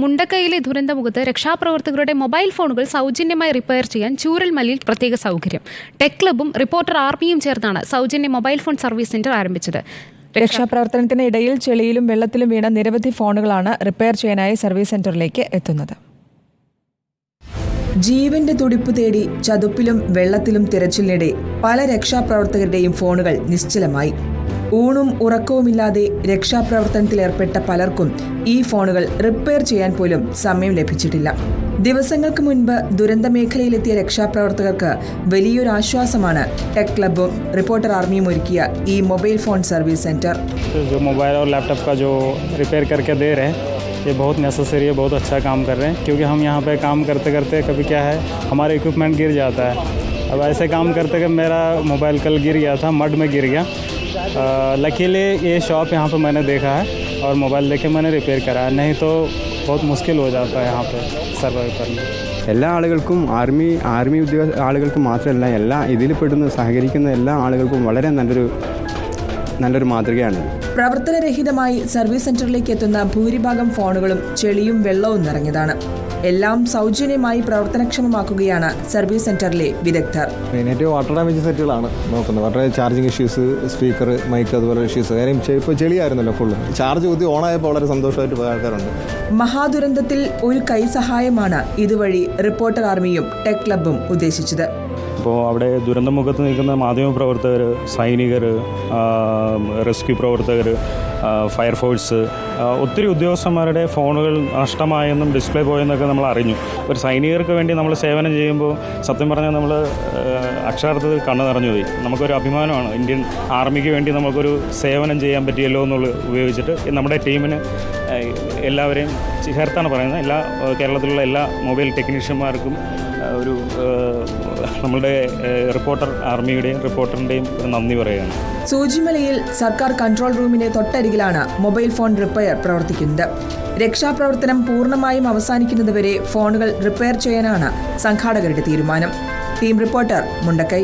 മുണ്ടക്കയിലെ ദുരന്തമുഖത്ത് രക്ഷാപ്രവർത്തകരുടെ mobile ഫോണുകൾ സൗജന്യമായി repair ചെയ്യാൻ ചൂരൽമലയിൽ പ്രത്യേക സൗകര്യം. ടെക് ക്ലബ്ബും റിപ്പോർട്ടർ ആർമിയും ചേർന്നാണ് സൗജന്യ മൊബൈൽ ഫോൺ സർവീസ് സെന്റർ ആരംഭിച്ചത്. രക്ഷാപ്രവർത്തനത്തിനിടയിൽ ചെളിയിലും വെള്ളത്തിലും വീണ നിരവധി ഫോണുകളാണ് റിപ്പയർ ചെയ്യാനായി സർവീസ് സെന്ററിലേക്ക് എത്തുന്നത്. ജീവന്റെ തുടിപ്പ് തേടി ചതുപ്പിലും വെള്ളത്തിലും തിരച്ചിലിനിടെ പല രക്ഷാപ്രവർത്തകരുടെയും ഫോണുകൾ നിശ്ചലമായി. ഊണും ഉറക്കവുമില്ലാതെ രക്ഷാപ്രവർത്തനത്തിലേർപ്പെട്ട പലർക്കും ഈ ഫോണുകൾ റിപ്പയർ ചെയ്യാൻ പോലും സമയം ലഭിച്ചിട്ടില്ല. ദിവസങ്ങൾക്ക് മുൻപ് ദുരന്തമേഖലയിലെത്തിയ രക്ഷാപ്രവർത്തകർക്ക് വലിയൊരു ആശ്വാസമാണ് ടെക് ക്ലബ്ബും റിപ്പോർട്ടർ ആർമിയും ഒരുക്കിയ ഈ mobile phone service centre. Mobile और लैपटॉप का जो रिपेयर करके दे रहे हैं ये बहुत नेसेसरी है, बहुत अच्छा काम कर रहे हैं, क्योंकि हम यहाँ पे काम करते करते कभी क्या है हमारा इक्विपमेंट गिर जाता है. अब ऐसे काम करते कि मेरा मोबाइल कल गिर गया था, मड में गिर गया. लकीली ये शॉप यहाँ पे मैंने देखा है और मोबाइल देखे मैंने रिपेयर कराया, नहीं तो बहुत मुश्किल हो जाता है यहाँ पे സർവൈവ് करना. എല്ലാ ആളുകൾക്കും ആർമി ആളുകൾക്ക് മാത്രമല്ല, എല്ലാ ഇതിൽ പെടുന്ന സഹകരിക്കുന്ന എല്ലാ ആളുകൾക്കും വളരെ നല്ലൊരു മാതൃകയാണ്. പ്രവർത്തനരഹിതമായി സർവീസ് സെന്ററിലേക്ക് എത്തുന്ന ഭൂരിഭാഗം ഫോണുകളും ചെളിയും വെള്ളവും നിറഞ്ഞതാണ്. എല്ലാം സൗജന്യമായി പ്രവർത്തനക്ഷമമാക്കുകയാണ് സർവീസ് സെന്ററിലെ വിദഗ്ധർ. മെയിനായിട്ട് വാട്ടർ ഡാമേജ് സെറ്റുകളാണ് നോക്കുന്നത്. Water charging issues, speaker, mic, അതുപോലെ ഇഷ്യൂസ്. കാര്യം ഇപ്പോൾ ചെളിയായിരുന്നല്ലോ ഫുള്ള്. ചാർജ് കുത്തി ഓണായപ്പോൾ വളരെ സന്തോഷമായിട്ട് പോയ ആൾക്കാരുണ്ട്. മഹാദുരന്തത്തിൽ ഒരു കൈസഹായമാണ് ഇതുവഴി റിപ്പോർട്ടർ ആർമിയും ടെക് ക്ലബ്ബും ഉദ്ദേശിച്ചത്. ഇപ്പോൾ അവിടെ ദുരന്തമുഖത്ത് നിൽക്കുന്ന മാധ്യമപ്രവർത്തകർ, സൈനികർ, റെസ്ക്യൂ പ്രവർത്തകർ, ഫയർഫോഴ്സ്, ഒത്തിരി ഉദ്യോഗസ്ഥന്മാരുടെ ഫോണുകൾ നഷ്ടമായെന്നും ഡിസ്പ്ലേ പോയെന്നൊക്കെ നമ്മൾ അറിഞ്ഞു. ഒരു സൈനികർക്ക് വേണ്ടി നമ്മൾ സേവനം ചെയ്യുമ്പോൾ സത്യം പറഞ്ഞാൽ നമ്മൾ അക്ഷരാർത്ഥത്തിൽ കണ്ണു നിറഞ്ഞു പോയി. നമുക്കൊരു അഭിമാനമാണ് ഇന്ത്യൻ ആർമിക്ക് വേണ്ടി നമുക്കൊരു സേവനം ചെയ്യാൻ പറ്റിയല്ലോ എന്നുള്ളത് ഉപയോഗിച്ചിട്ട് നമ്മുടെ ടീമിന് എല്ലാവരെയും ചേർത്താണ് പറയുന്നത്. എല്ലാ കേരളത്തിലുള്ള എല്ലാ മൊബൈൽ ടെക്നീഷ്യന്മാർക്കും ഒരു നമ്മളുടെ റിപ്പോർട്ടർ ആർമിയുടെയും റിപ്പോർട്ടറിൻ്റെയും ഒരു നന്ദി പറയുകയാണ്. സൂചിമലയിൽ സർക്കാർ കൺട്രോൾ റൂമിന് തൊട്ടരികിലാണ് മൊബൈൽ ഫോൺ റിപ്പയർ പ്രവർത്തിക്കുന്നത്. രക്ഷാപ്രവർത്തനം പൂർണ്ണമായും അവസാനിക്കുന്നതുവരെ ഫോണുകൾ റിപ്പയർ ചെയ്യാനാണ് സംഘാടകരുടെ തീരുമാനം. Team reporter, Mundakkai.